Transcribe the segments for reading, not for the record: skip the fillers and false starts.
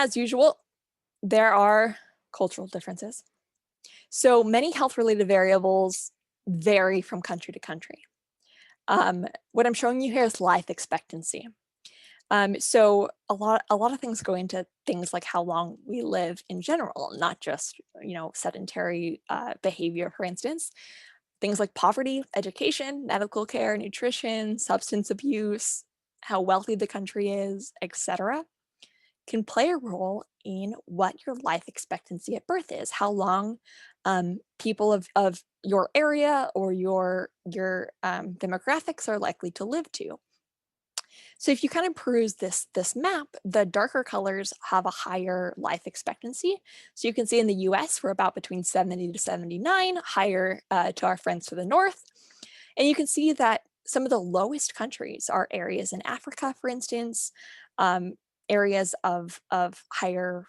as usual, there are cultural differences. So many health-related variables vary from country to country. What I'm showing you here is life expectancy. So a lot of things go into things like how long we live in general, not just sedentary behavior, for instance. Things like poverty, education, medical care, nutrition, substance abuse, how wealthy the country is, etc., can play a role in what your life expectancy at birth is, how long people of your area or your demographics are likely to live to. So if you kind of peruse this map, the darker colors have a higher life expectancy. So you can see in the US, we're about between 70 to 79, higher to our friends to the north. And you can see that some of the lowest countries are areas in Africa, for instance, areas of higher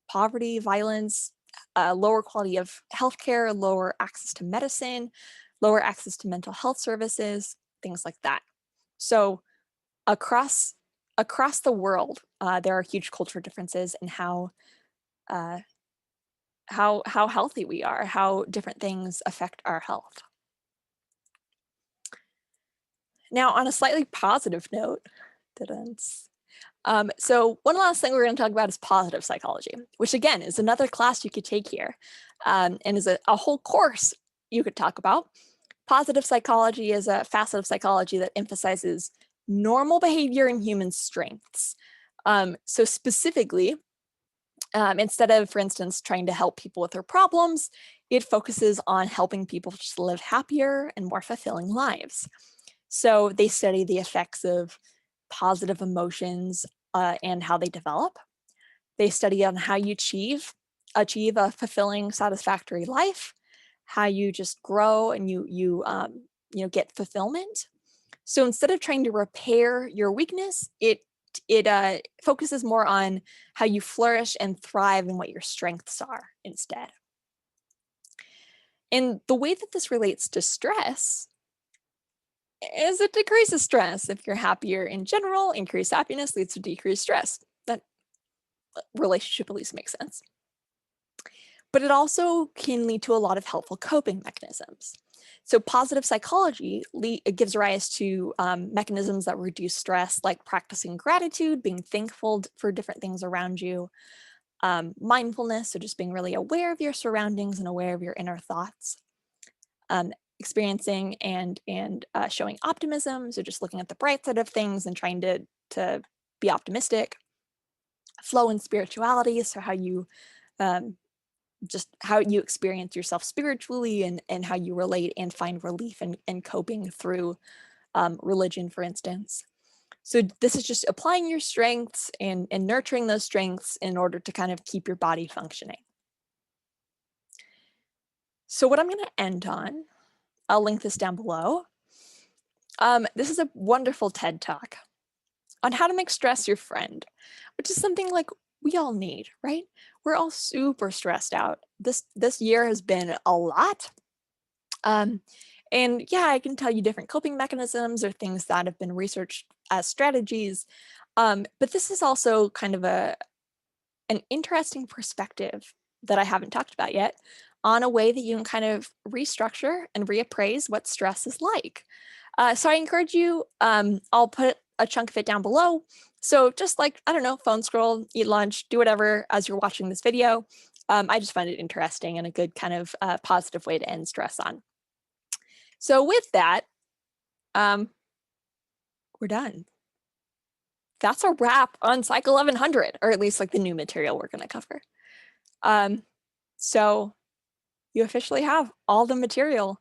poverty, violence, lower quality of healthcare, lower access to medicine, lower access to mental health services, things like that. So across the world, there are huge cultural differences in how healthy we are, how different things affect our health. Now, on a slightly positive note, so one last thing we're going to talk about is positive psychology, which again is another class you could take here, and is a whole course you could talk about. Positive psychology is a facet of psychology that emphasizes normal behavior and human strengths. So specifically, instead of, for instance, trying to help people with their problems, it focuses on helping people just live happier and more fulfilling lives. So they study the effects of positive emotions and how they develop. They study on how you achieve a fulfilling, satisfactory life, how you just grow and you get fulfillment. So instead of trying to repair your weakness, it focuses more on how you flourish and thrive and what your strengths are instead. And the way that this relates to stress is it decreases stress. If you're happier in general, increased happiness leads to decreased stress. That relationship at least makes sense. But it also can lead to a lot of helpful coping mechanisms. So positive psychology gives rise to mechanisms that reduce stress, like practicing gratitude, being thankful for different things around you, mindfulness, so just being really aware of your surroundings and aware of your inner thoughts, experiencing and showing optimism, so just looking at the bright side of things and trying to be optimistic, flow in spirituality, so how you just how you experience yourself spiritually and how you relate and find relief and coping through religion, for instance. So this is just applying your strengths and nurturing those strengths in order to kind of keep your body functioning. So what I'm going to end on, I'll link this down below. This is a wonderful TED Talk on how to make stress your friend, which is something like we all need, right? We're all super stressed out. This year has been a lot. And yeah, I can tell you different coping mechanisms or things that have been researched as strategies. But this is also kind of an interesting perspective that I haven't talked about yet on a way that you can kind of restructure and reappraise what stress is like. So I encourage you, I'll put a chunk of it down below. So just like, I don't know, phone scroll, eat lunch, do whatever as you're watching this video. I just find it interesting and a good kind of positive way to end stress on. So with that, we're done. That's a wrap on Psych 1100, or at least like the new material we're going to cover. So you officially have all the material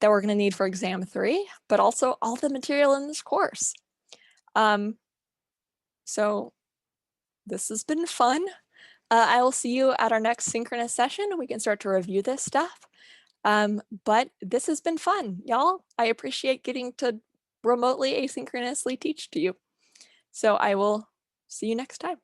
that we're going to need for exam 3, but also all the material in this course. So this has been fun. I will see you at our next synchronous session. We can start to review this stuff. But this has been fun, y'all. I appreciate getting to remotely asynchronously teach to you. So I will see you next time.